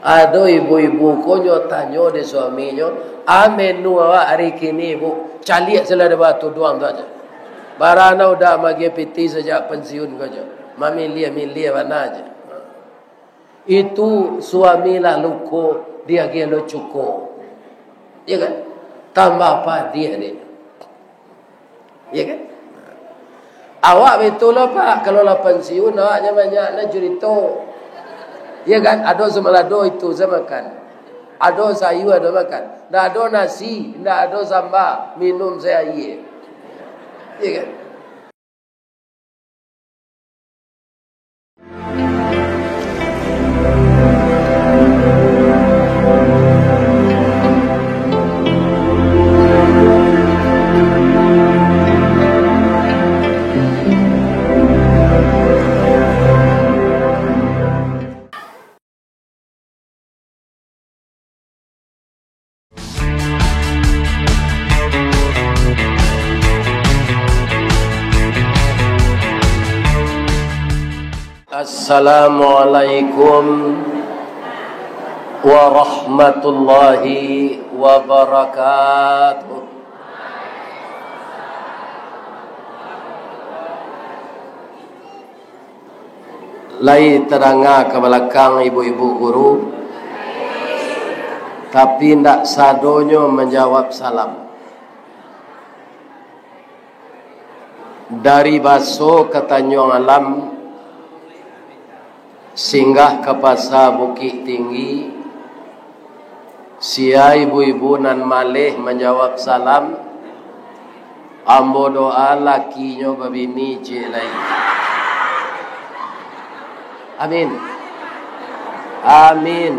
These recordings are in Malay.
Ada ibu-ibu konyo tanya di suaminya, menu awak hari kini bu, caliak selada batu doang tu aja. Barana udah magi piti sejak pensiun aja. Mami lia mana aja. Itu suami lah luko, dia gelo cuko. Ya kan? Tambah apa dia ni? Ya kan? Awak betul lah pak, kalau lah pensiun awaknya banyak nak cerita. Ya kan, ada semalado itu saya makan. Ada sayur ada makan. Ndak ada nasi, ndak ada sambal, minum saya air. Ya kan? Assalamualaikum warahmatullahi wabarakatuh. Lai terangah ke belakang ibu-ibu guru, tapi ndak sadonyo menjawab salam. Dari Baso ke Tanjung Alam, singgah ke Pasar Bukit Tinggi, sia ibu-ibu nan malih menjawab salam, ambo doa lakinya babini jelai. Amin. Amin.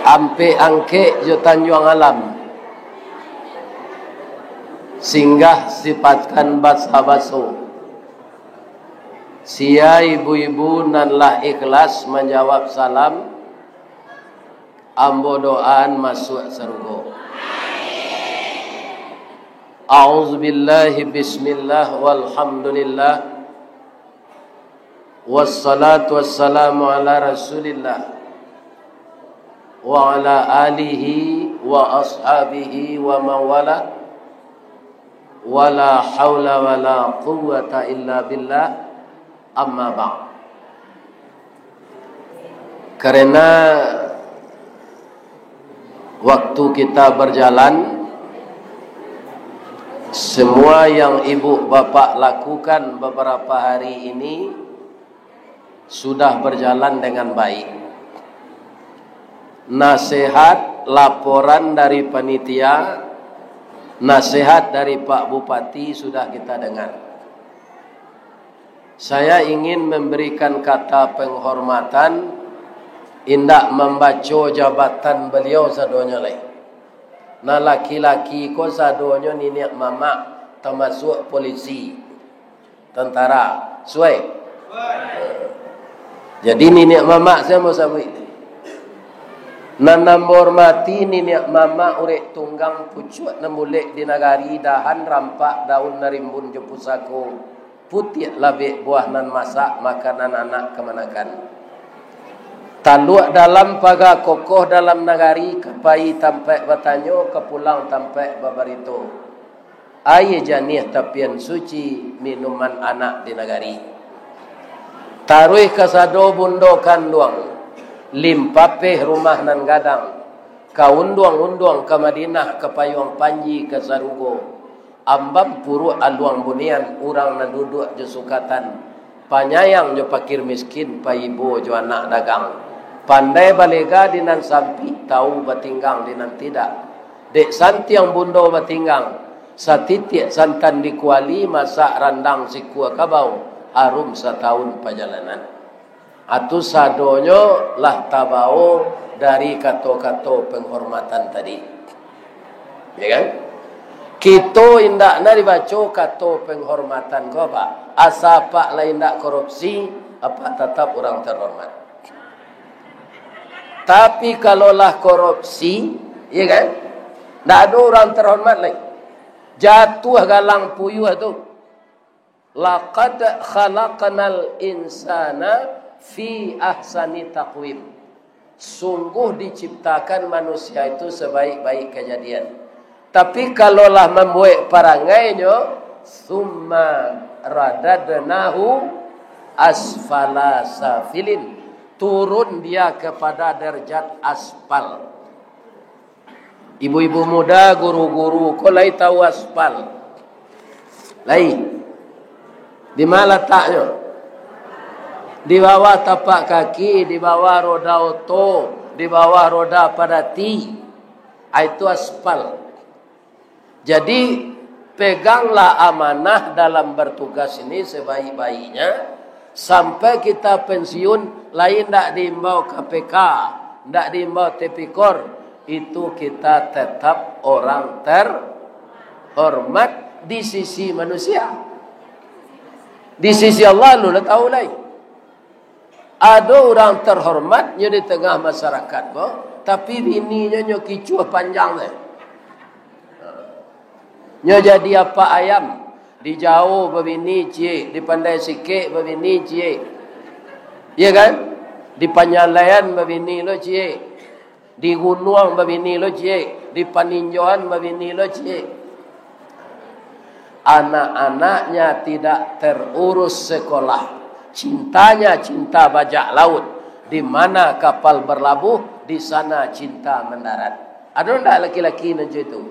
Ampe angke jo Tanjung Alam, singgah sifatkan basa-baso. Sia ibu-ibu nan lah ikhlas menjawab salam, ambo doaan masuk surga. A'udzubillahi bismillah walhamdulillah wassalatu wassalamu ala rasulillah wa ala alihi wa ashabihi wa mawala wala hawla wala quwwata illa billah. Amma ba'd. Karena waktu kita berjalan, semua yang ibu bapak lakukan beberapa hari ini sudah berjalan dengan baik. Nasihat, laporan dari panitia, nasihat dari Pak Bupati sudah kita dengar. Saya ingin memberikan kata penghormatan, indak membaca jabatan beliau sadonya lain. Nah laki-laki ko sadonya niniak mama, termasuk polisi, tentara, suai. Jadi niniak mama saya mau sabui. Nan hormati niniak mama urek tunggang pucuk namulek di nagari dahan rampak daun narimbun jepusako. Putih labik buah nan masak makanan anak kemanakan. Taluk dalam paga kokoh dalam nagari, kepai tampai batanyo, kepulang tampai babarito. Aye janih tapian suci minuman anak di nagari. Taruh kasado bundo kanduang, limpapeh rumah nan gadang. Kaunduang-unduang ke Madinah, ke Payung Panji, ke Sarugo. Ambam puru aluang bunian, urang na duduk je sukatan. Panyayang jo pakir miskin, paibo jo anak dagang. Pandai balega dinan sampi, tahu batinggang dinan tidak. Dek santi yang bundo batinggang, satitik santan dikuali, masak randang sikua kabau, harum setahun perjalanan. Atu sadonyo lah tabao dari kato-kato penghormatan tadi. Ya kan? Kita indak na dibaca kata penghormatan ko apa? Asa pak lain indak korupsi, apa tetap orang terhormat. Tapi kalaulah korupsi, ya kan? Ndak ada orang terhormat lain. Jatuh galang puyuh tu. laqad khalaqnal insana fi ahsani taqwim. Sungguh diciptakan manusia itu sebaik-baik kejadian. Tapi kalaulah membuat parangainya, summa radadnahu asfala safilin, turun dia kepada derajat aspal. Ibu-ibu muda, guru-guru, kau lai tahu aspal? Lai. Di mana letaknya? Di bawah tapak kaki, di bawah roda oto, di bawah roda pada T. Itu aspal. Jadi peganglah amanah dalam bertugas ini sebaik-baiknya sampai kita pensiun. Lain tak diimbau KPK, tak diimbau Tipikor, itu kita tetap orang terhormat di sisi manusia. Di sisi Allah lu dah tahu lah. Ada orang terhormatnya di tengah masyarakat, tapi bininya nyo kicuh panjang deh. Nyo jadi apa ayam? Di jauh berbini cie, di pandai sikit berbini cie. Ya kan? Di Panyalayan berbini lo cie. Di Gunung berbini lo cie. Di Paninjauan berbini lo cie. Anak-anaknya tidak terurus sekolah. Cintanya cinta bajak laut. Di mana kapal berlabuh, di sana cinta mendarat. Ada tak laki-laki macam itu?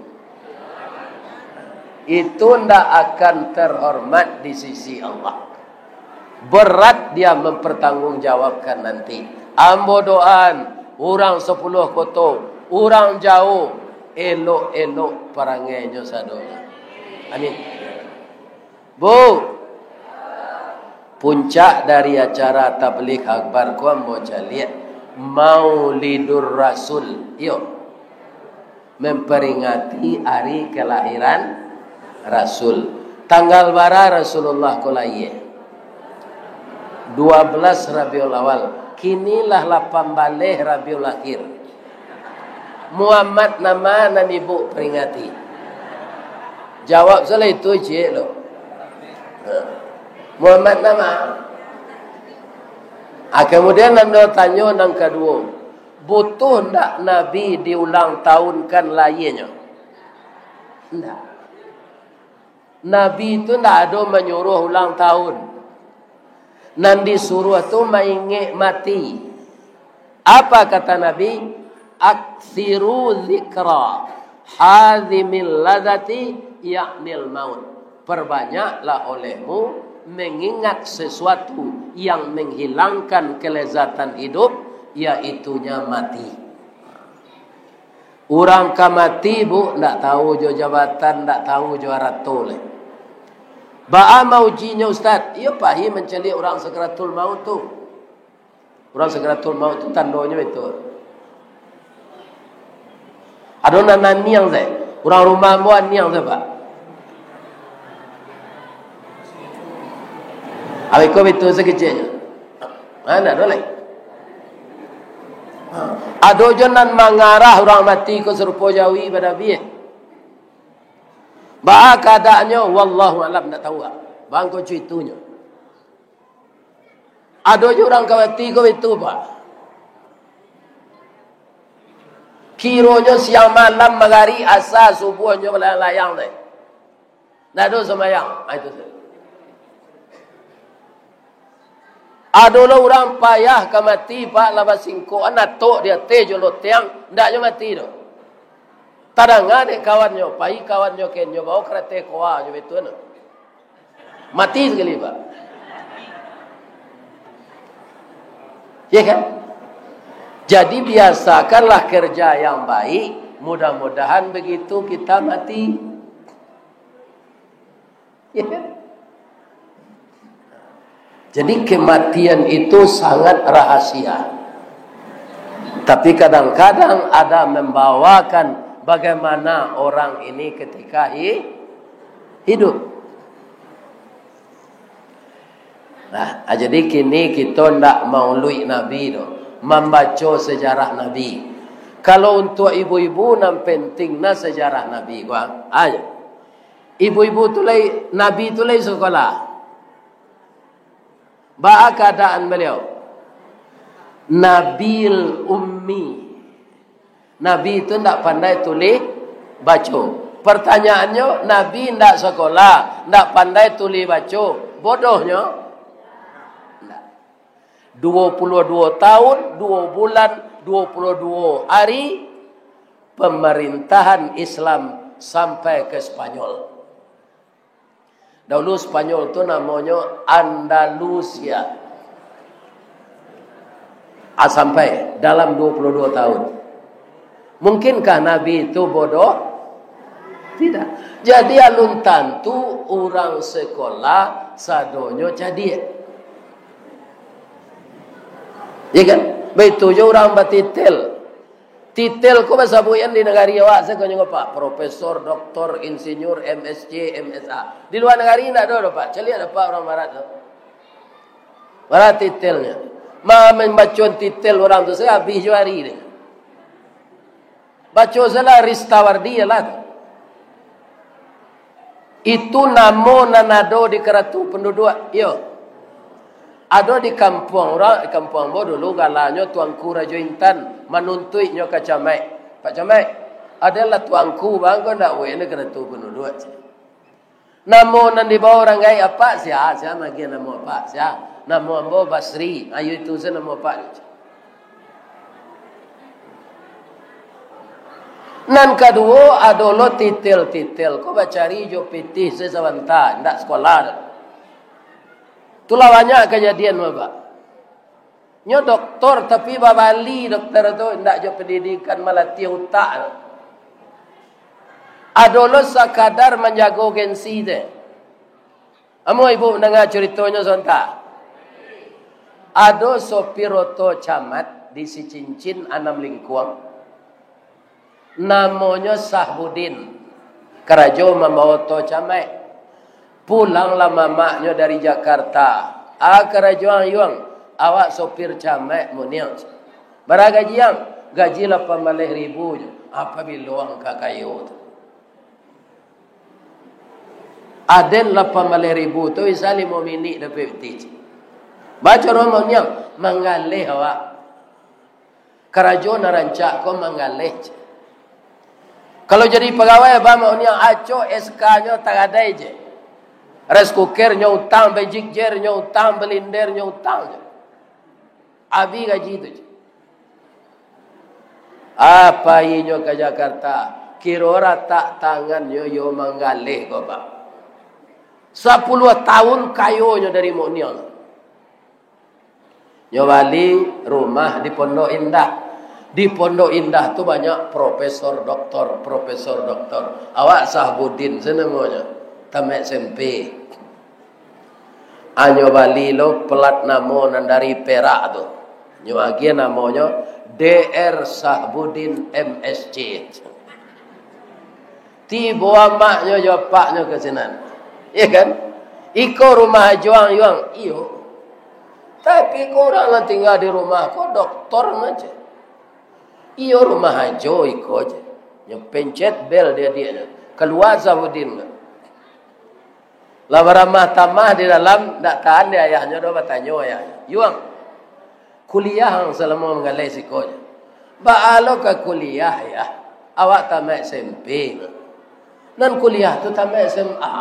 Itu tidak akan terhormat di sisi Allah. Berat dia mempertanggungjawabkan nanti. Ambo doan, orang 10 kotor, orang jauh, elok-elok perangainya sadonya. Amin. Bu, puncak dari acara tabligh akbar ku ambo lihat Maulidur Rasul. Yuk, memperingati hari kelahiran Rasul. Tanggal bara Rasulullah ko lahir? 12 Rabiul Awal. Kinilah 8 baleh Rabiul Akhir. Muhammad nama nan ibu peringati. Jawab salah itu cik lo. Muhammad nama. Kemudian anda tanya yang kedua, butuh tak Nabi diulang tahunkan lahirnya? Tidak. Nabi itu tidak ada menyuruh ulang tahun. Nan disuruh itu mengingat mati. Apa kata Nabi? Aksiru zikra hazimil ladati ya'nil maut. Perbanyaklah olehmu mengingat sesuatu yang menghilangkan kelezatan hidup, yaitunya mati. Orang kamati bu, tak tahu jo jabatan, tak tahu jo aratul. Ba'a maujinya Ustaz. Ia pahi mencari orang sakaratul maut tu. Orang sakaratul maut tu tandanya itu. Ada nanan niang saya. Orang rumah muan niang saya pak. Awak kau itu sekecilnya. Mana ada lagi? Ada jonan mengarah orang mati ke serupa jawi pada biar. Bah keadaannya wallahu alam tak tahu. Bang kau cuitunya. Ada je orang kawati kau itu pak. Kironya siang malam magari asal subuhnya melayang deh. Tak ada semayang. Itu saja. Adalah orang payah ke mati pak laba singko anak tok dia tejolo tiang ndaknya mati do. Tadanga de kawannya, pai kawannya kenyo bawa kereta koa jo betul na. Mati sekali pak. Ya kan? Jadi biasakanlah kerja yang baik, mudah-mudahan begitu kita mati. Ya kan? Jadi kematian itu sangat rahasia. Tapi kadang-kadang ada membawakan bagaimana orang ini ketika hidup. Nah, jadi kini kita tidak maului Nabi itu, membaca sejarah Nabi. Kalau untuk ibu-ibu nam pentingnya sejarah Nabi, ayo. Ibu-ibu tu lay Nabi tu lay sekolah. Ba keadaan beliau Nabil Ummi. Nabi itu tidak pandai tulis baca. Pertanyaannya, Nabi tidak sekolah, tidak pandai tulis baca. Bodohnya? Tidak. 22 tahun, 2 bulan, 22 hari pemerintahan Islam sampai ke Spanyol. Dahulu Spanyol itu namanya Andalusia. Sampai dalam 22 tahun. Mungkinkah Nabi itu bodoh? Tidak. Jadi alun tantu orang sekolah sadonyo jadi. Ya kan? Begitu je orang batitel. Titel ko bahasa buyan di negara awak saya kau pak profesor, doktor, insinyur, MSc, MSA. Di luar negara ini tidak ada pak. Celi ada pak orang barat tu. Barat titelnya. Membaca titel orang tu saya habis juari ni. Baca salah Ristawardi lah. Itu namo nanado di keratu penduduk. Yo. Ada di kampung orang, di kampung bo dulu galanya tuanku Rajo Intan menuntui nyo ke Camek. Pak Camek, adalah tuanku bang kau ndak we ni keratu penduduk. Namo nan di bawah orang gay apa sia? Sia magi namo apa sia? Namo ambo Basri. Ayo itu saya namo apa? Nan kedua adalah titel-titel. Kau bacari jo pitih sesawanta, ndak sekolah. Itulah banyak kejadian Bapak. Nyo doktor tapi babali doktor itu ndak jo pendidikan melatih otak. Adalah sekadar menjaga gengsi deh. Amo ibu dengar ceritanya sontak. Ada sopir oto camat di Sicincin Anam Lingkuang. Namanya Sahbudin. Kerajo membawa oto camat. Pulanglah mamaknya dari Jakarta. Kerajo yang awak sopir camat muniang. Berapa gaji yang? Gaji 18.000. Apa biluang kakayo tu? Aden 18.000 tu bisa 5 minit dapat betis. Baca roman yang mengalih awak. Kerajo narancak kau mengalih. Kalau jadi pegawai bama yang aco SK-nya tak ada je. Rice cooker-nya utang, magic jar-nya utang, blender-nya utang je. Abi gaji itu je. Apa inyo ke Jakarta? Kira tak tangannya yo mengalih kau pak. 10 tahun kayonya dari Moniang. Nyo bali rumah di Pondok Indah. Di Pondok Indah tu banyak profesor doktor. Awak Sahbudin senamanya. Tamat SMP. Anyo bali lo pelat namo nan dari Perak tu. Nyo agi namanya DR Sahbudin MSc. Tibo amaknya jo paknya ke sinan. Ya kan? Iko rumah juang yuang. Iyo. Tapi korang lah tinggal di rumah kau doktor aja. Iyo rumah hajo iko aja. Yang pencet bel dia. Keluar Sahbudin. Lama ramah tamah di dalam tak tahan dia ayahnya dah bertanya ayahnya. Yuang. Kuliah yang selama mengalai sikonya. Ba'alo ke kuliah ya. Awak tamat SMP. Dan kuliah tu tamat SMA.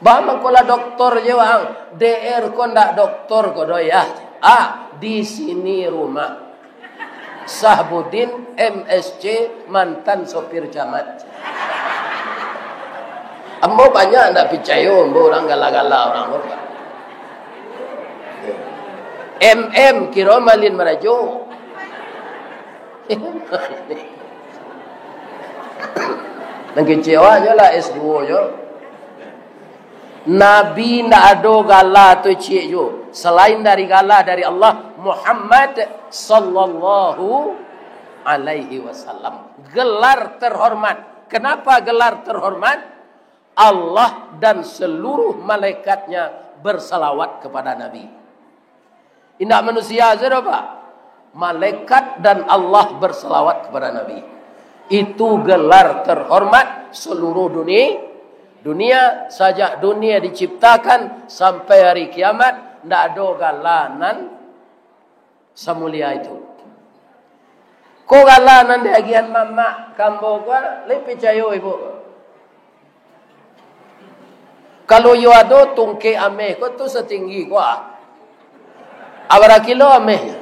Bama kola doktor je wang. DR ko ndak doktor ko doya. Di sini rumah. Sahbudin MSc mantan sopir camat. Ambo banyak ndak percaya ambo orang gala-gala orang apa. Kira malin merajo. Nang kecewa je lah S2 je. Nabi ndak ada gala tu cik jo. Selain dari gala dari Allah Muhammad sallallahu alaihi wasallam. Gelar terhormat. Kenapa gelar terhormat? Allah dan seluruh malaikatnya bersalawat kepada Nabi. Tidak manusia saja Pak. Malaikat dan Allah bersalawat kepada Nabi. Itu gelar terhormat seluruh dunia. Dunia, sejak dunia diciptakan sampai hari kiamat, tidak ada galanan semulia itu. Ko galanan di agian mama kambo gua lebih cayo ibu. Kalau yo ada tungke ameh ko tu setinggi gua. Awara kilo ameh.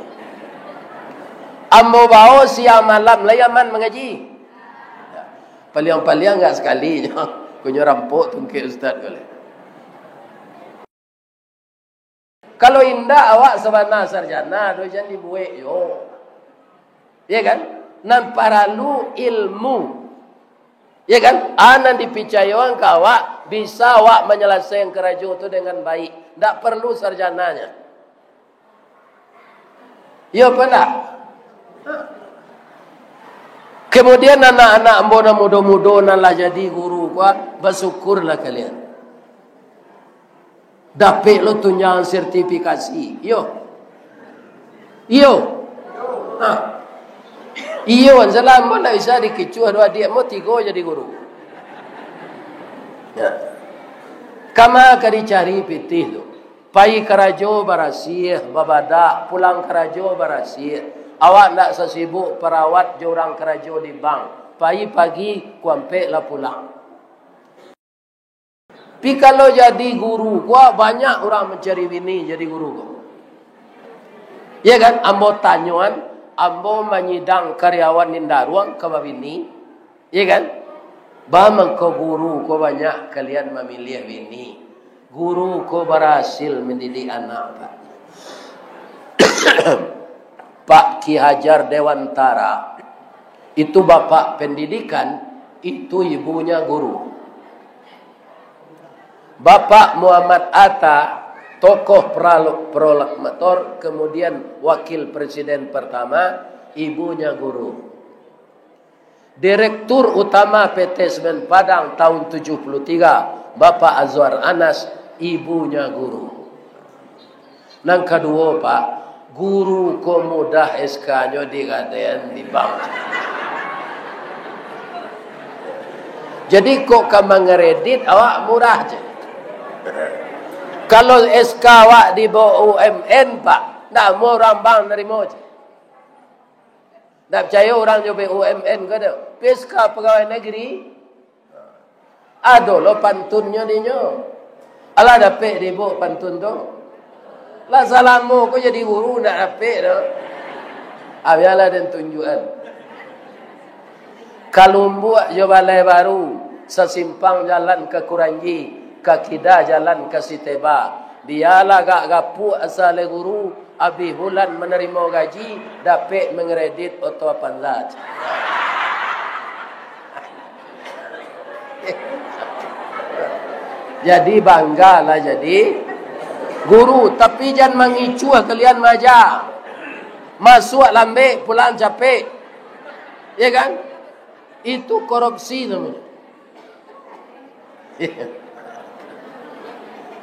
Ambo bao siang malam layaman mengaji. Paliang-paliang enggak sekali. Kunyo rampok tungke ustaz boleh. Kalau indah awak sabana sarjana do jangan dibuat yo. Ya kan? Nan paralu ilmu. Ya kan? Anan dipicayoan ke awak bisa awak menyelesaikan kerajaan itu dengan baik. Tak perlu sarjananya. Ya apa tak? Kemudian anak-anak muda-muda nanlah jadi guru kuat, bersyukurlah kalian. Dapat lo tunjangan sertifikasi. Yo. Iyo, selama tak bisa dikecuah dua dia mau tiga jadi guru. Ya. Kama kari cari pitih tu. Pai kerajo barasih, babada pulang kerajo barasih. Awak nak sesibuk perawat jorang kerajo di bank. Pai pagi kuampe lah pulang. Tapi kalau jadi guru, gua banyak orang mencari bini jadi guru gua. Ya kan? Ambo tanyuan, ambo menyidang karyawan nindaruang ke bini. Ya kan? Bamang ko guru ko banyak kalian memilih bini. Guru ko berhasil mendidik anak, Pak. Pak Ki Hajar Dewantara itu bapak pendidikan, itu ibunya guru. Bapak Muhammad Atta tokoh proklamator, kemudian wakil presiden pertama, ibunya guru. Direktur utama PT Semen Padang tahun 73, Bapak Azwar Anas, ibunya guru. Nang kedua, Pak, guru ko mudah SK-nya digadean di bank. Jadi kok kamu ngeredit awak murah je. Kalau SK awak di bawah UMN, Pak, nak mau orang bank nerima je. Tak percaya orang nyoba UMN ke dah. SK pegawai negeri ada lo pantunnya dinyo. Alah dapat di bawah pantun tu. Lah salamu kau jadi guru nak dapat dah. Abialah dan tunjukan. Kalau buat je balai baru, sesimpang jalan ke Kuranji, ke Kida jalan ke Siteba. Biarlah gak gapu asal guru, habis bulan menerima gaji, dapat mengredit auto panzat. Jadi banggalah jadi guru, tapi jangan mengicu kalian maja. Masuk lambe, pulang capek. Ya kan? Itu korupsi namanya.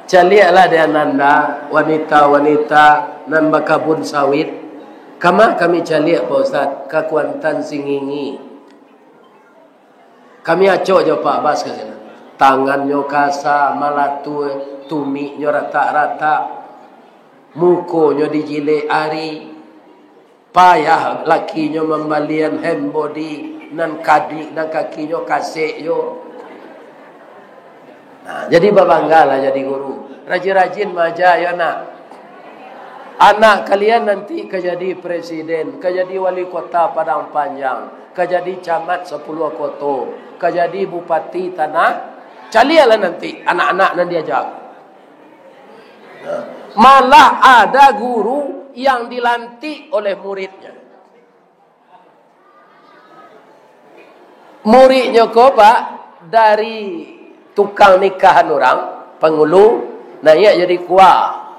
Caliaklah dia nanda wanita-wanita nan bakabun sawit. Kami caliak Pak Ustaz ke Kuantan Singingi. Kami acok je Pak Bas ke sana. Tangannya kasar, malatu, tumiknya rata-rata, mukonya dijilek ari, payah lakinya membalian hand body, nan kadi, nan kakinya kasek yo. Nah, jadi babanggalah jadi guru. Rajin-rajin maja ya nak. Anak kalian nanti kejadi presiden, kejadi wali kota Padang Panjang, kejadi camat 10 kota, kejadi bupati tanah. Calialah nanti anak-anak nan diajak. Malah ada guru yang dilantik oleh muridnya. Muridnya kok Pak dari tukang nikahan orang, penghulu, naik jadi kuah,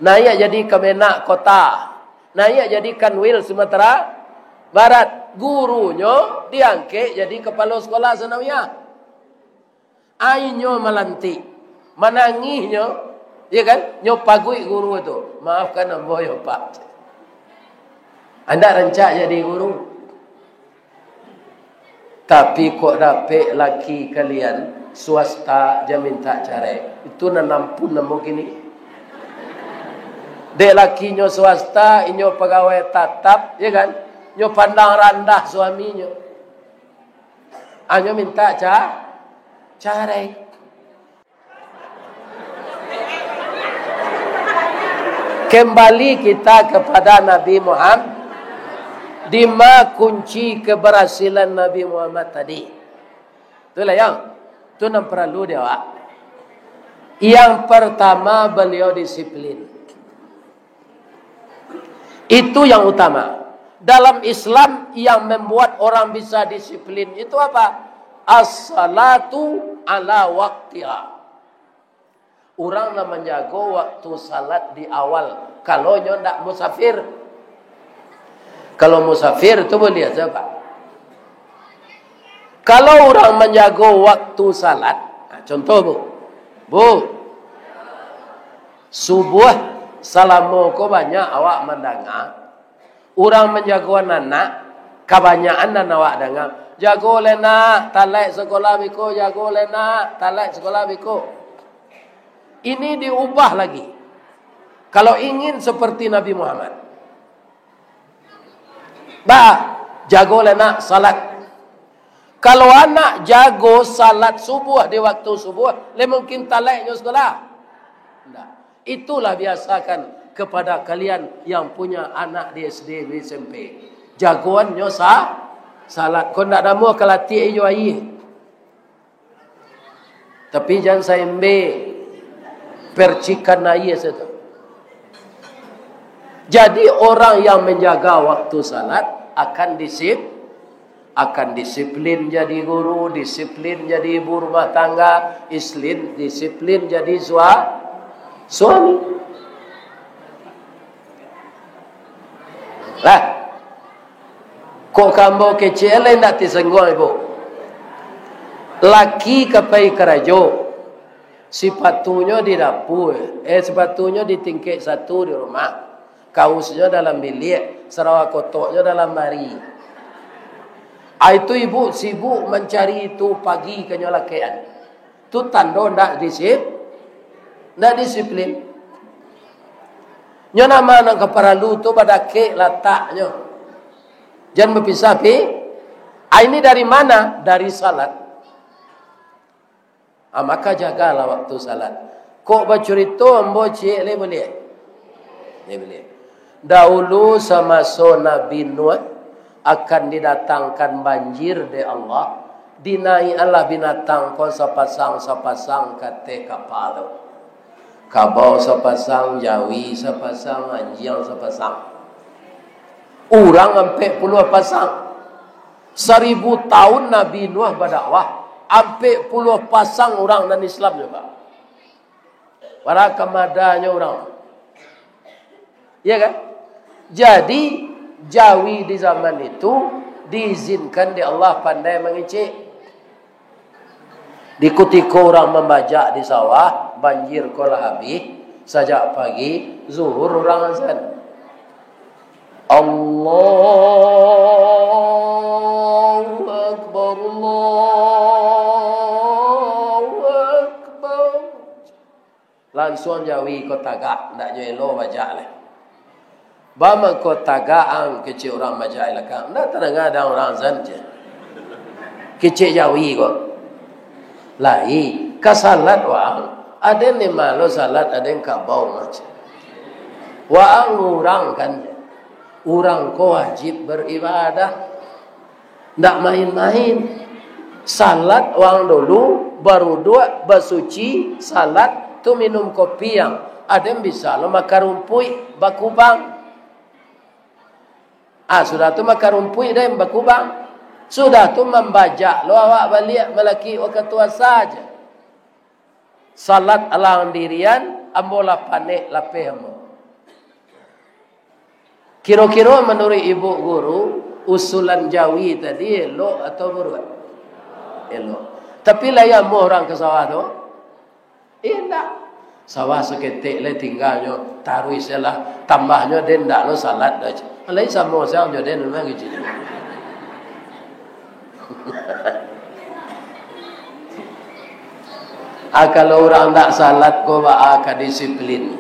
naik jadi kemenak kota, naik jadi kanwil Sumatera Barat. Gurunya diangkat jadi kepala sekolah sanawiyah. Ainyo melantik, menangisnya, ya kan? Nyopagui guru itu. Maafkan ambo ya Pak. Anda rencak jadi guru. Tapi kok dapat laki kalian swasta dia minta cerai. Itu nampun namo gini. Dek lakinya swasta, inyo pegawai tetap, ya kan? Nyo pandang rendah suaminya. Anyo minta cerai. Kembali kita kepada Nabi Muhammad. Di mana kunci keberhasilan Nabi Muhammad tadi? Itulah yang itu yang perlu dia. Yang pertama, beliau disiplin. Itu yang utama. Dalam Islam yang membuat orang bisa disiplin itu apa? As-salatu ala waqtiha. Orang nak menjaga waktu salat di awal. Kalau nyo ndak musafir. Kalau musafir itu boleh aja, Pak. Kalau orang menjaga waktu salat, contoh Bu, subuh salamu ko banyak awak mendengar. Orang menjaga anak, kebanyakan anak awak dengar. Jago lena, talak sekolah biko, jago lena, talak sekolah biko. Ini diubah lagi. Kalau ingin seperti Nabi Muhammad. Jago lena salat. Kalau anak jago salat subuh di waktu subuh, mungkin talaknya sekolah. Nah, itulah biasakan kepada kalian yang punya anak di SD, di SMP. Jagoannya salat. Kau nak nama kelatih iyo air. Tapi jangan sampai percikan air saja. Jadi orang yang menjaga waktu salat akan disiplin jadi guru, disiplin jadi ibu rumah tangga, disiplin jadi suami. Lah, kok kamu kecil nak tisenggung ibu? Laki kapai kerajo, sepatunya di dapur, sepatunya di tingkat satu di rumah, kaosnya dalam bilik, Sarawak kotoknya dalam mari. Itu ibu sibuk mencari itu pagi kenyalakian. Itu tanda ndak disiplin. Nyo nama nang keparalu tu pada kek letaknya. Jangan berpisah pi. Ini dari mana? Dari salat. Maka jagalah waktu salat. Kok bercerita ambo cik le boleh? Boleh. Dahulu semasa Nabi Nuh akan didatangkan banjir dari Allah. Dinai Allah binatang ko sapasang kate kapal. Kabau sapasang, jawi sapasang, anjing sapasang. Orang sampai puluh pasang. 1000 tahun Nabi Nuh berdakwah, sampai puluh pasang orang dan Islam juga. Para kemadanya orang. Ya kan? Jadi jawi di zaman itu diizinkan di Allah pandai mengicik. Di ketika orang membajak di sawah, banjir kolah habis, sejak pagi, zuhur orang azan. Allahu Akbar, Allahu Akbar. Langsung jawi kota gak, nak jelo bajak lah. Bama kota gaang kecil orang bajak lah kan. Nak tenang ada orang azan je. Kecil jawi kok. Lai kasalat waang ada ni malu salat ada yang kabau macam waang orang kan orang ko wajib beribadah ndak main-main salat waang dulu baru dua bersuci salat tu minum kopi yang ada yang bisa lo makan rumpui bakubang sudah tu makan rumpui dah yang bakubang. Sudah tu membajak lo awak balik melaki ketua saja. Salat alang dirian ambola panik lapeh ambo. Kira-kira menurut ibu guru usulan jawi tadi elok atau buruk? Elok. Tapi layan mu orang ke sawah tu? Tidak. Sawah seketik le tinggalnya taruh selah tambahnya den dak lo salat dah. Alai sama sang jo den memang gitu. Kalau orang tak salat kau akan disiplin.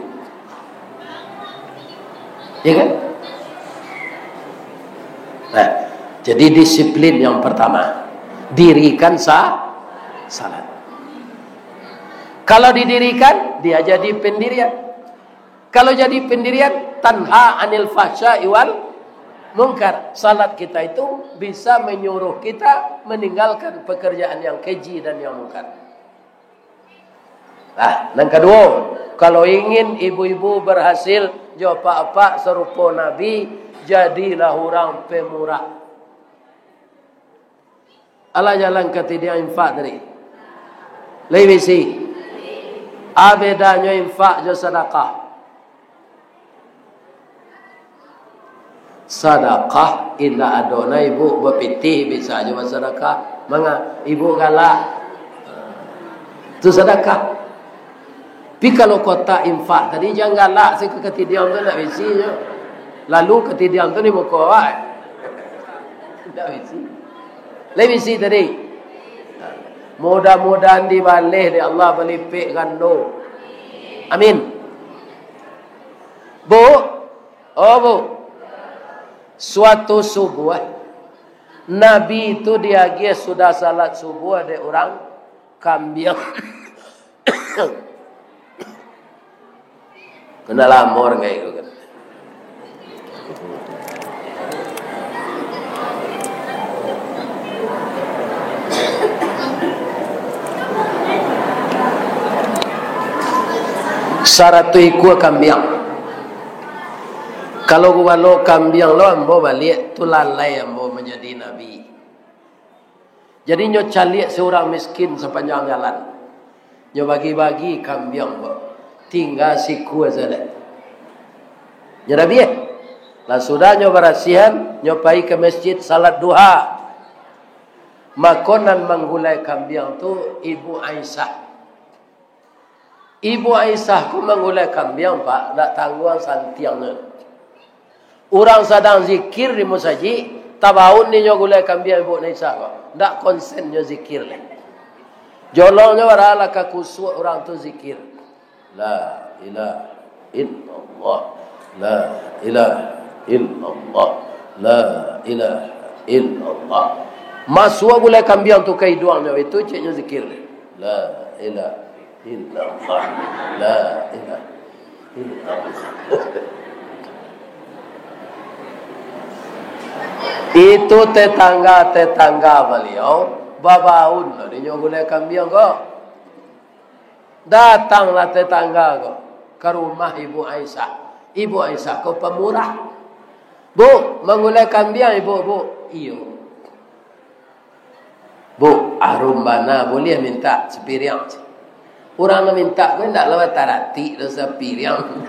Ya kan? Nah, jadi disiplin yang pertama. Dirikan salat. Kalau didirikan, dia jadi pendirian. Kalau jadi pendirian, tanha anil fahsya'i wal munkar. Salat kita itu bisa menyuruh kita meninggalkan pekerjaan yang keji dan yang munkar. Nah, yang kedua, kalau ingin ibu-ibu berhasil jawab apa serupa Nabi, jadilah orang pemurah. Allah jalan ketiga infak tadi. Lebih sih. Bedanya infak jo sedekah. Sedekah illa adona ibu berpitih bisa aja sedekah. Manga ibu galak. Itu sedekah. Tapi kalau kota infak tadi jangan galak sih ketidiam tu nak bisinya. Lalu ketidiam tu ni muka awak. Tak bisi. Lebih sih tadi. Mudah-mudahan dibalik di Allah berlipik gando. Amin. Bu. Oh bu. Suatu subuh. Nabi itu dia sudah salat subuh ada orang kambing. Kena lamor kayak itu kan. Syarat tu ikut kambing. Kalau gua lo kambing lo ambo balik tu lalai ambo menjadi nabi. Jadi nyo calik seorang miskin sepanjang jalan. Nyo bagi-bagi kambing bo. Tinggal siku saja. Nyo nabi. Lah sudah nyo berasihan, nyo pergi ke masjid salat duha. Makonan menggulai kambing tu Ibu Aisyah. Ibu Aisyah ku menggulai kambing pak, nak tangguang santiangnya. Orang sedang zikir di masjid, tabaun ni nyo gulai kambing Ibu Aisyah kok. Tak konsen nyo zikir leh. Jolongnya waralah kakusuk orang tu zikir. La ilaha illallah. La ilaha illallah. La ilaha illallah. Masuk gulai kambing tu ke hidungnya itu ceknya zikir leh. La ilaha illallah. La ilaha illallah. Itu tetangga beliau babaun lah dia gulai kambing kok. Datanglah tetangga kok ke rumah Ibu Aisyah. Ibu Aisyah kok pemurah. Bu, menggulai kambing ibu, bu. Iyo. Bu, arum mana boleh minta sepiring. Orang nak minta pun tak lewat tarati dan sepiring.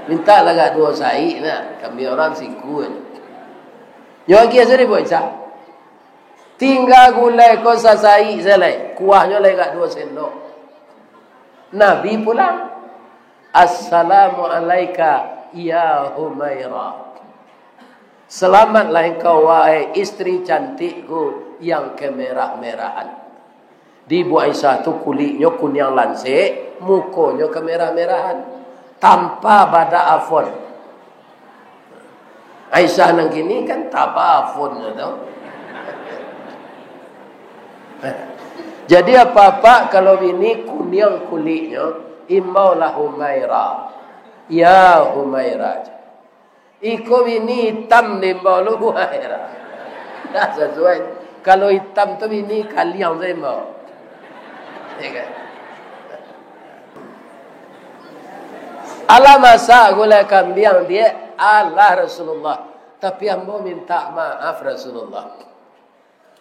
Minta lagak 2 sai nak. Kambing orang siku aja. Nyogi asal ibu Aisyah. Tinggal gulai kau sasai selai. Kuahnya lagi 2 sendok. Nabi pulang. Assalamualaikum ya Humairah. Selamatlah engkau wahai istri cantikku yang kemerah-merahan. Di Ibu Aisyah tu kulitnya kuning lansik, mukanya kemerah-merahan. Tanpa bada afon. Aisyah nang kini kan tanpa afon tau. Jadi apa-apa kalau ini kuning kulitnya, imbaulah Humairah. Ya Humairah. Iko ini hitam imbau lu Humairah. Tak sesuai. Kalau hitam tu ini kalian saya mau. Allah masak gulai kambing dia Allah Rasulullah. Tapi ambo minta maaf Rasulullah.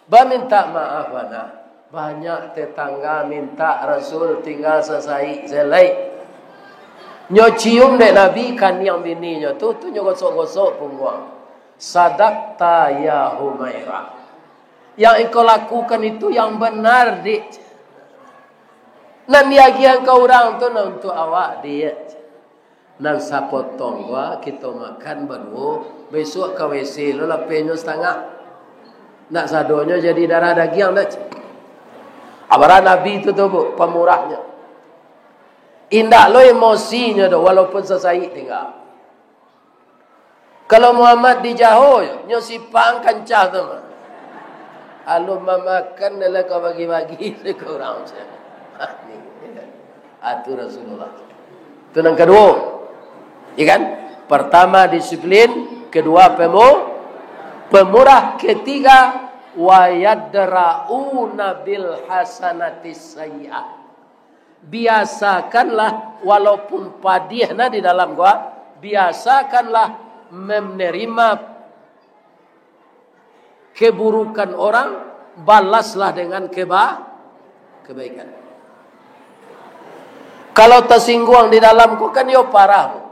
Minta maaf mana? Banyak tetangga minta Rasul tinggal selesai selai. Nyo cium dek Nabi kan yang bininya tu nyo gosok-gosok punggung. Sadaqta ya Humairah. Yang engkau lakukan itu yang benar dik. Nan niagian kau orang tu nan untuk awak dia. Nan sapotong gua kita makan berdua. Besok ke WC lo lapenya setengah. Nak sadonya jadi darah daging dah. Abara Nabi itu tu bu, pemurahnya. Indak lo emosinya tu walaupun selesai tinggal. Kalau Muhammad dijauh, nyo sipang kancah tu mah. Alum makan adalah kau bagi-bagi sekurang saja. Ni atu Rasulullah. Itu yang kedua. Ya kan? Pertama disiplin, kedua pemurah, ketiga wa yadra'una bil hasanatis sayyi'ah. Biasakanlah walaupun padihna di dalam gua, biasakanlah menerima keburukan orang, balaslah dengan kebaikan. Kalau tersinggung di dalam ku kan yo parah.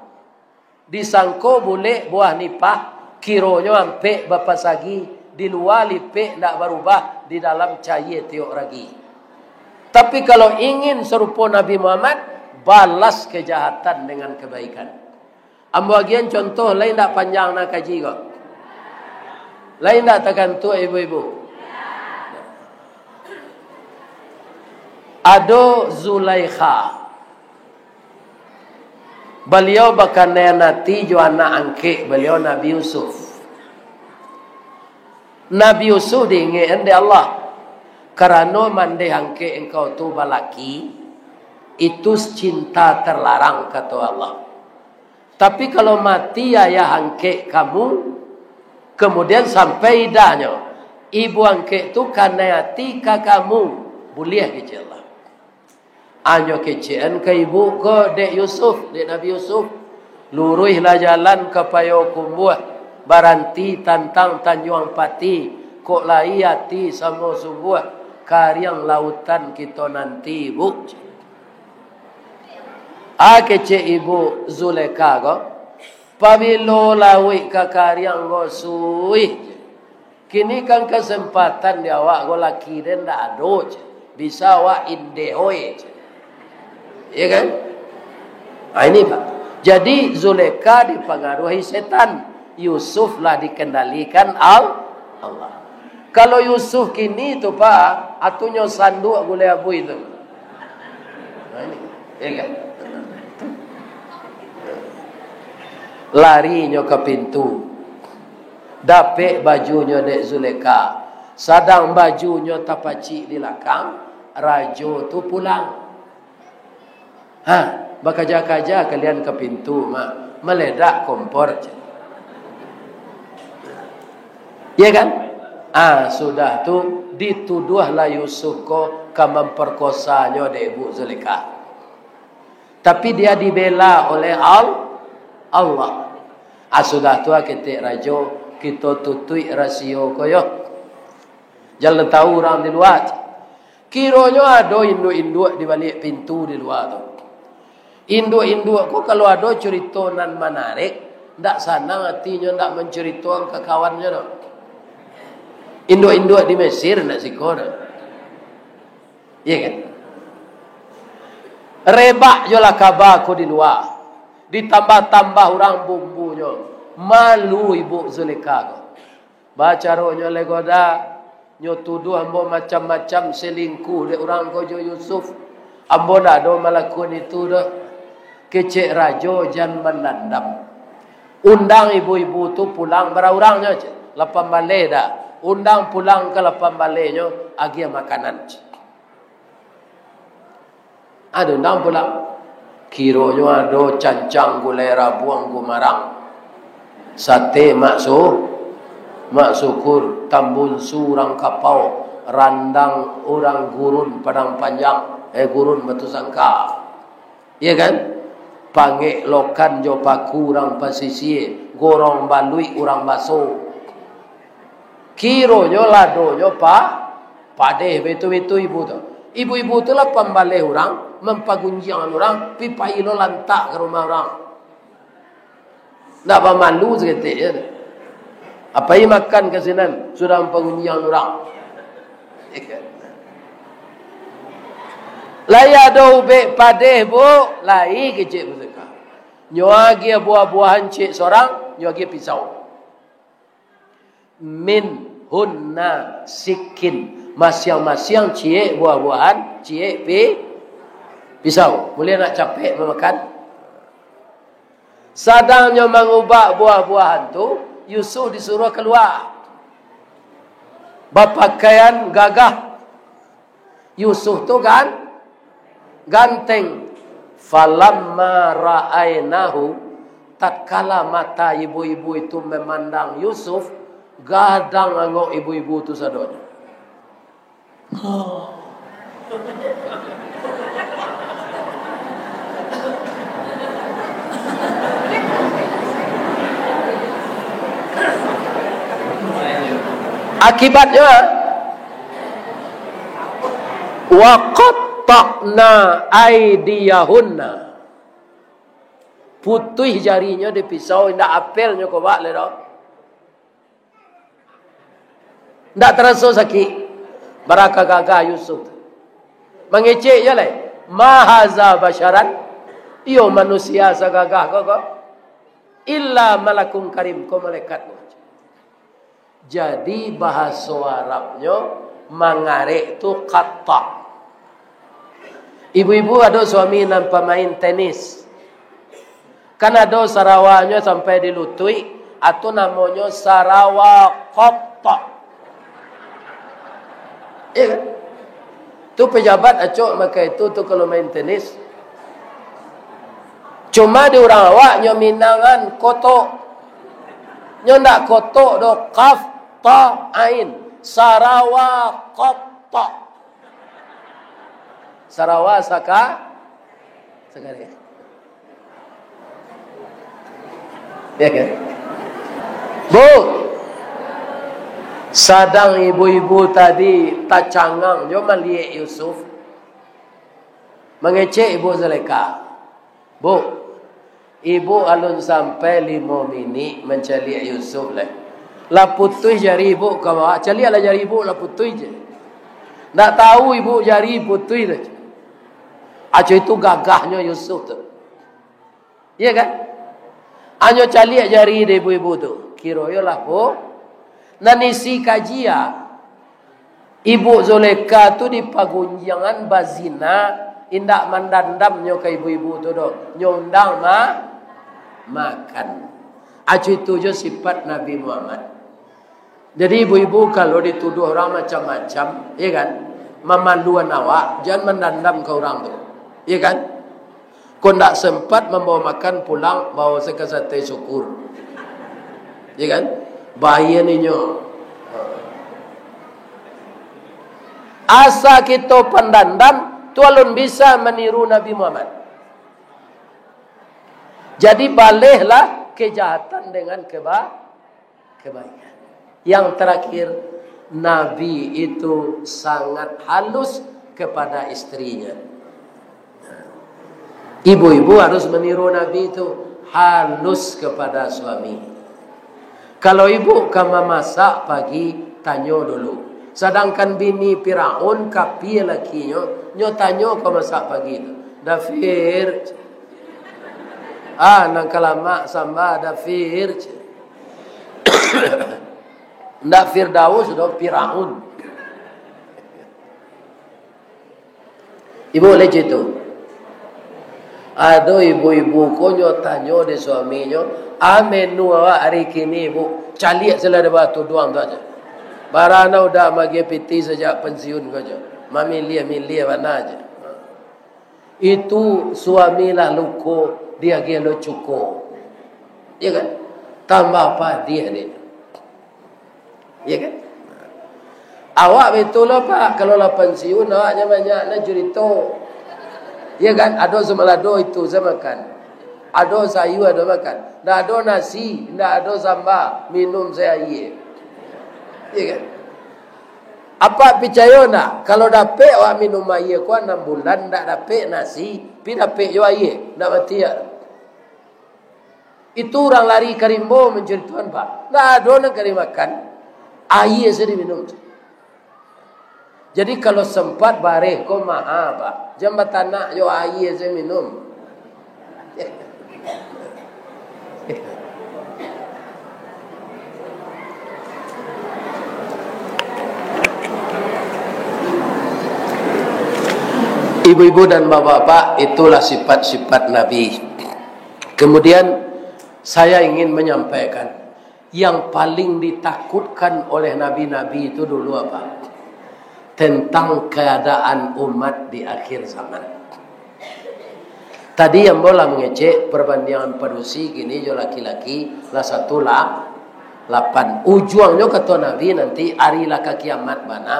Disangko boleh buah nipah, kironyo ampe bapa sagi, di luar lipe ndak berubah, di dalam cair tiok lagi. Tapi kalau ingin serupa Nabi Muhammad, balas kejahatan dengan kebaikan. Ambagian contoh lain tak panjang nak kaji kok. Lain tak tekan tu ibu-ibu. Ado Zulaikha. Beliau bakal nanti jo anak angke beliau Nabi Yusuf. Nabi Yusuf diingat oleh Allah. Karena mande angke engkau tu balaki, itu cinta terlarang kata Allah. Tapi kalau mati ayah angke kamu, kemudian sampai idahnya, ibu angke tu karena hati kamu, boleh ke Allah. Anyo kecian ke ibu ke dek Yusuf, dek Nabi Yusuf, luruhlah jalan ke payo kumbuh, baranti tantang tanjuang pati, kok lai hati sama sungguh, karyang lautan kita nanti ibu. Kece ibu Zulaikha ko pabilo lawi kakaryang go suwi. Kini kan kesempatan dia awak go laki dan ndak ado je. Bisa awak indehoi je. Ya kan? Ini Pak. Jadi Zulaikha dipengaruhi setan, Yusuf lah dikendalikan Allah. Kalau Yusuf kini tu Pak, atunya sanduk gulai abu itu. Nah ini, ya kan? Larinya ke pintu, dapet bajunya dek Zulaikha, sadang bajunya tapaci di belakang, rajo tu pulang. Bakaja-kaja kalian ke pintu mak, meledak kompor je. Ya kan? Sudah tu dituduhlah Yusuf ko memperkosanya dek ibu Zulaikha. Tapi dia dibela oleh Allah. Sudah tua kita rajo, kita tutui rasio koyo. Jangan tahu orang di luar. Kiranya ada induk-induk di balik pintu di luar tu. Induk-induk kok kalau ada cerita nan menarik, ndak senang hatinya ndak menceritakan ke kawannya tu. Induk-induk di Mesir ndak sikor. Iya kan? Rebak jolah kabar ko di luar. Ditambah-tambah orang bumbunya. Malu ibu Zulaikha. Baca rohnya legoda. Nyo tuduh ambo macam-macam selingkuh de orang kojo Yusuf. Ambo dah do melakon itu dah. Kecek rajo jan menandam. Undang ibu-ibu tu pulang berorangnya je. Lapan balai dah. Undang pulang ke lapan balainya agi makanan. Undang pulang. Kironya ada cancang gulai rabuang gumarang, sate mak syukur, tambun surang kapau, randang orang gurun padang panjang, gurun batu sangka. Iya kan? Pangek lokan jo paku orang pasisi, gorong balui orang baso. Kironya ladonya padeh betul-betul ibu tu. Ibu-ibu tu lah pembalai orang, mempagunjian orang, pipai lo lantak ke rumah orang. Tak malu seketik je. Apa yang makan ke sini sudah mempagunjian orang. Laya do ubek padeh bu, lai kecik mereka. Nyuagi buah-buahan cik seorang, nyuagi pisau. Min hunna sikin. Masing-masing cik buah-buahan, cik Pisau. Boleh nak capek memakan. Sadangnya mengubah buah-buahan tu, Yusuf disuruh keluar. Berpakaian gagah. Yusuf tu kan ganteng. Falamma ra'ainahu, tatkala mata ibu-ibu itu memandang Yusuf, gadang angok ibu-ibu tu sadonya. Akibatnya waqatta'na aydiyahunna, putih jarinya di pisau, ndak apelnya kau bak le dah. Ndak terasa sakit. Baraka gagah Yusuf. Mengecek je lah. Mahaza basyaran. Iyo manusia sagagah kau. Illa malakun karim, kau malaikat. Jadi bahasa Arabnya mengarek tu qatta. Ibu-ibu ada suami nan pemain tenis. Kan ada sarawanya sampai dilutui, atau namanya Sarawak qatta. Ya kan? Tu pejabat acok maka itu tu kalau main tenis. Cuma di orang awak nyo minangan kotok. Nyo ndak kotok do qaf ta ain. Sarawak qatta. Sarawak sekali. Ya kan? Bu, sadang ibu-ibu tadi tak cangang jo melihat Yusuf. Mengecek ibu Zulaikha. Bu, ibu alun sampai 5 minit mencari Yusuf lah. La putih jari ibu ke bawah. Cari lah jari ibu la putih je. Tak tahu ibu jari putih je. Aco itu gagahnya Yusuf tu. Iya kan? Anyo cari jari de ibu-ibu tu. Kira lah bu. Nanisi kajia. Ibu Zulaikha tu di pagunjangan bazina. Indak mandandamnya ke ibu-ibu tu do. Nyondang makan. Acu itu je sifat Nabi Muhammad. Jadi ibu-ibu kalau dituduh orang macam-macam, ya kan? Memanduan awak, jangan mendandam ke orang tu. Ya kan? Kau tak sempat membawa makan pulang, bawa sekasate syukur. Ya kan? Bahaya ni nyo. Asa kita pendandam, tu alun bisa meniru Nabi Muhammad. Jadi balehlah kejahatan dengan kebaikan. Yang terakhir, Nabi itu sangat halus kepada istrinya. Ibu-ibu harus meniru Nabi itu halus kepada suami. Kalau ibu kamu masak pagi, tanya dulu. Sedangkan bini Firaun kapi lakinya, nyo tanya kau masak pagi itu. Dafir. Nang kalama samba dafir. Ndak Firdaus do Firaun. Ibu leci itu. Ada ibu-ibu ko nyo tanya di suaminya, menu awak hari kini ibu, caliak selada batu doang tu aja. Barana udah magi piti sejak pensiun ko aja. Milia mana aja. Itu suami lah luko, dia gelo cuko. Ya kan? Tambah apa dia ni? Ya kan? Awak betul lah pak, kalau lah pensiun awaknya banyak nak cerita. Ya kan, ada semalado itu saya makan. Ada sayur ada makan. Ndak ada nasi, ndak ada sambal, minum saya air. Ya kan? Apa percaya nak? Kalau dapat awak minum air ku 6 bulan ndak dapat nasi, pi dapat jo air, ndak mati ya. Itu orang lari karimbo mencari Tuhan pak. Ndak ada nak kari makan, air saja minum. Jadi kalau sempat bareh ko maha pak. Jambatan nak yo air saya minum. Ibu-ibu dan bapak-bapak, itulah sifat-sifat Nabi. Kemudian saya ingin menyampaikan, yang paling ditakutkan oleh nabi-nabi itu dulu apa? Tentang keadaan umat di akhir zaman. Tadi yang bola mengecek perbandingan padusi gini jo laki-laki lah 1:8. Ujungnya kata Nabi nanti hari laka kiamat mana?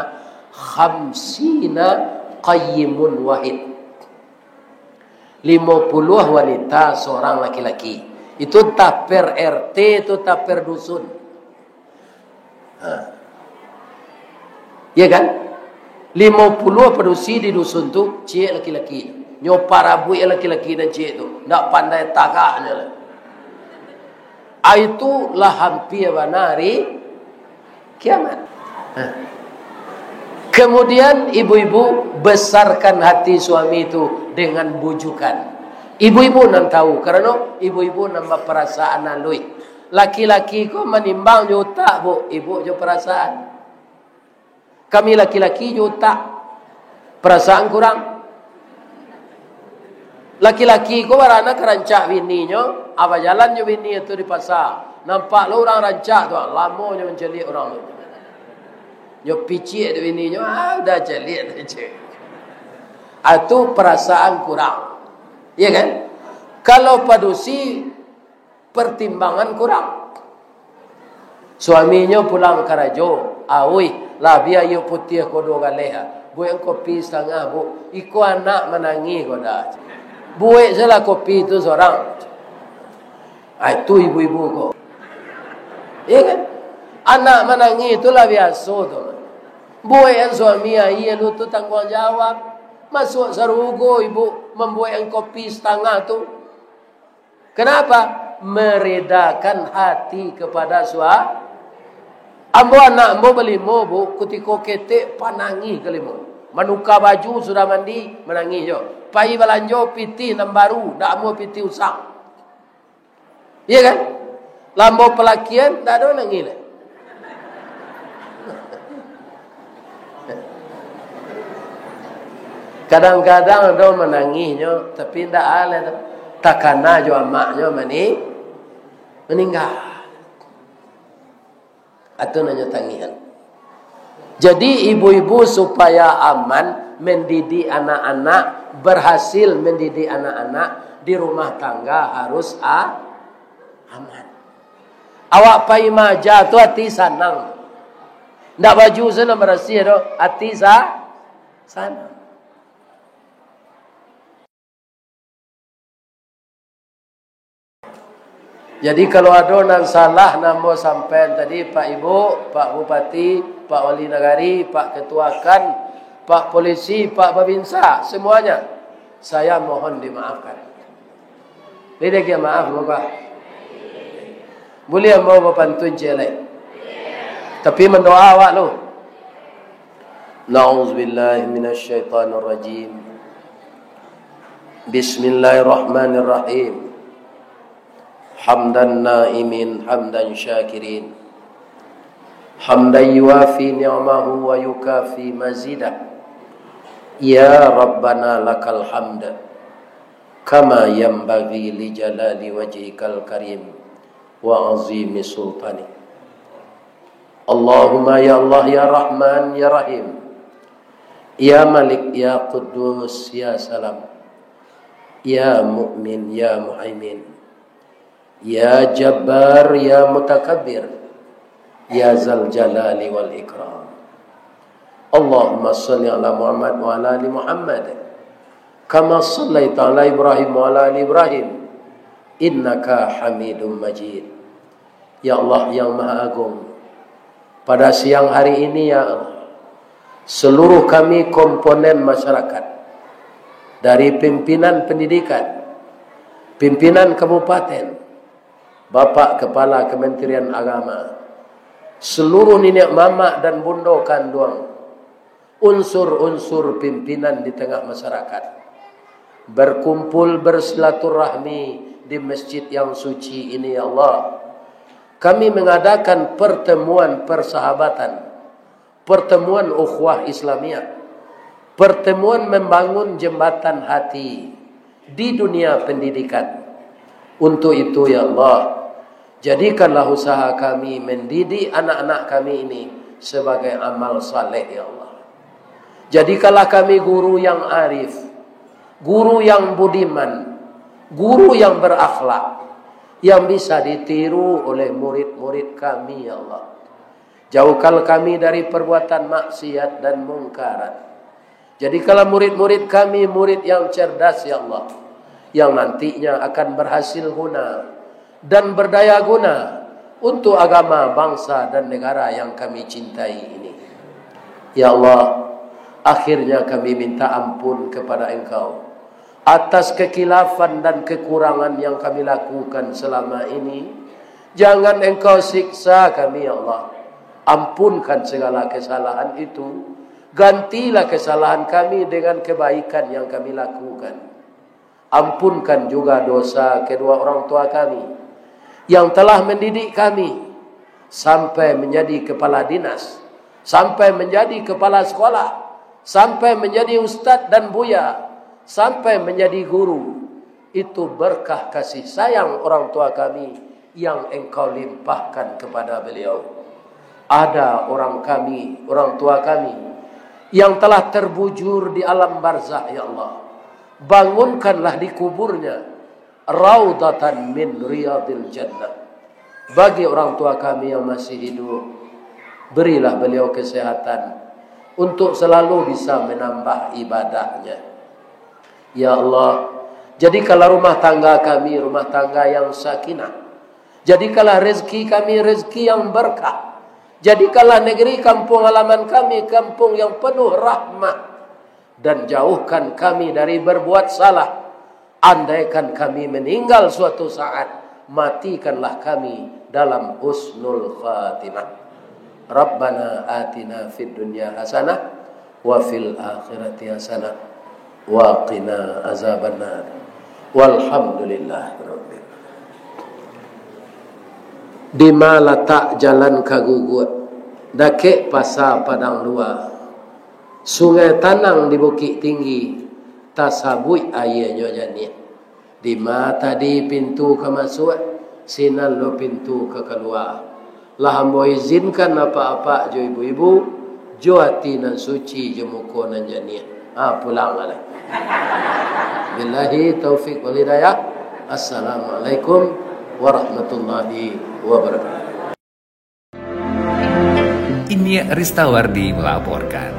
Khamsina qayyimun wahid. 50 wanita seorang laki-laki. Itu tak per RT, itu tak per dusun. Ya kan? 50 padusi di dusun tu cik laki-laki. Nyopa rabu laki-laki dan cik tu. Tak pandai takaknya lah. Itulah hampir hari kiamat. Kemudian ibu-ibu besarkan hati suami itu dengan bujukan. Ibu-ibu nan tahu karena ibu-ibu nambah perasaan alui. Laki-laki ko menimbang juta bu, ibu jo perasaan. Kami laki-laki juta perasaan kurang. Laki-laki ko warana kerancak bininya, apa jalan jo bini itu di pasar. Nampak lo orang rancak tu, lama jo mencelik orang tu. Yo picik de bininya, dah celik je. Itu perasaan kurang. Ya kan? Kalau padusi pertimbangan kurang. Suaminya pulang karajo, awi, lah biar yo putih kodo galeha. Buat kopi setengah bu, iko anak menangi koda. Buat salah kopi itu seorang. Itu ibu-ibu ko. Ya kan? Anak menangi itulah biasa tu. Buat yang suami ayah lu tu tanggungjawab. Masuk sarugo ibu membuat yang kopi setengah tu. Kenapa? Meredakan hati kepada suami. Ambo anak ambo beli mo bu, kutiko ketek panangi kelimo. Manuka baju sudah mandi menangi jo. Pai balanjo piti nam baru, dak mau piti usang. Iya kan? Lambo pelakian dak ada nangi le. Kadang-kadang ada menanginya, tapi tidak ada. Takana jo amaknya meninggal. Atau nanya tangihan. Jadi ibu-ibu supaya aman mendidik anak-anak, berhasil mendidik anak-anak di rumah tangga harus aman. Awak pai maja tu hati sanang. Ndak baju sana bersih do, hati sanang. Jadi kalau ada yang salah nama sampai tadi Pak Ibu, Pak Bupati, Pak Wali Negari, Pak Ketuakan, Pak Polisi, Pak Babinsa, semuanya saya mohon dimaafkan. Boleh dia maaf Bapak? Boleh mau Bapantun jelek. Tapi mendoa awak lu. Na'udzubillahi minasyaitonirrajim. Bismillahirrahmanirrahim. Hamdan na'imin, hamdan syakirin. Hamdan yuafi ni'amahu wa yukafi mazidah. Ya Rabbana lakal hamd. Kama yanbaghi li jalali wajhikal karim wa azimi sultani. Allahumma ya Allah ya Rahman ya Rahim. Ya Malik ya Quddus ya Salam. Ya Mu'min ya Muhaimin. Ya Jabbar ya Mutakabbir. Ya Zal Jalali wal Ikram. Allahumma salli ala Muhammad wa ala ali Muhammad. Kama sallaita ala Ibrahim wa ala ali Ibrahim. Innaka Hamidum Majid. Ya Allah yang Maha Agung, pada siang hari ini ya Allah, seluruh kami komponen masyarakat, dari pimpinan pendidikan, pimpinan kabupaten, Bapak Kepala Kementerian Agama, seluruh nenek mama dan bundo kandung, unsur-unsur pimpinan di tengah masyarakat, berkumpul bersilaturahmi di masjid yang suci ini ya Allah. Kami mengadakan pertemuan persahabatan, pertemuan ukhuwah Islamiyah pertemuan membangun jembatan hati di dunia pendidikan. Untuk itu ya Allah, jadikanlah usaha kami mendidik anak-anak kami ini sebagai amal saleh ya Allah. Jadikanlah kami guru yang arif, guru yang budiman, guru yang berakhlak, yang bisa ditiru oleh murid-murid kami ya Allah. Jauhkan kami dari perbuatan maksiat dan mungkarat. Jadikanlah murid-murid kami murid yang cerdas ya Allah, yang nantinya akan berhasil guna dan berdaya guna untuk agama, bangsa dan negara yang kami cintai ini. Ya Allah, akhirnya kami minta ampun kepada Engkau atas kekilafan dan kekurangan yang kami lakukan selama ini. Jangan Engkau siksa kami ya Allah. Ampunkan segala kesalahan itu. Gantilah kesalahan kami dengan kebaikan yang kami lakukan. Ampunkan juga dosa kedua orang tua kami yang telah mendidik kami sampai menjadi kepala dinas, sampai menjadi kepala sekolah, sampai menjadi ustadz dan buya, sampai menjadi guru. Itu berkah kasih sayang orang tua kami yang Engkau limpahkan kepada beliau. Ada orang tua kami yang telah terbujur di alam barzah ya Allah. Bangunkanlah di kuburnya raudatan min riyadil jannah. Bagi orang tua kami yang masih hidup, berilah beliau kesehatan untuk selalu bisa menambah ibadahnya. Ya Allah, jadikanlah rumah tangga kami rumah tangga yang sakinah. Jadikanlah rezeki kami rezeki yang berkah. Jadikanlah negeri kampung halaman kami kampung yang penuh rahmat. Dan jauhkan kami dari berbuat salah. Andaikan kami meninggal suatu saat, matikanlah kami dalam husnul khatimah. Rabbana atina fid dunya hasanah wa fil akhirati hasanah wa qina azabannar. Walhamdulillah rabbil. Di mana letak jalan kagugut, dake pasar padang luar, sungai tanang di bukit tinggi, tasabui airnya jadi. Di mana tadi pintu ke masuk, sinan lo pintu ke keluar. Lah hamba izinkan apa-apa jo ibu-ibu, jo hati nan suci jo muka nan jadi. Pulang lah. Billahi taufik wal hidayah. Assalamualaikum warahmatullahi wabarakatuh. Ini Ristawardi melaporkan.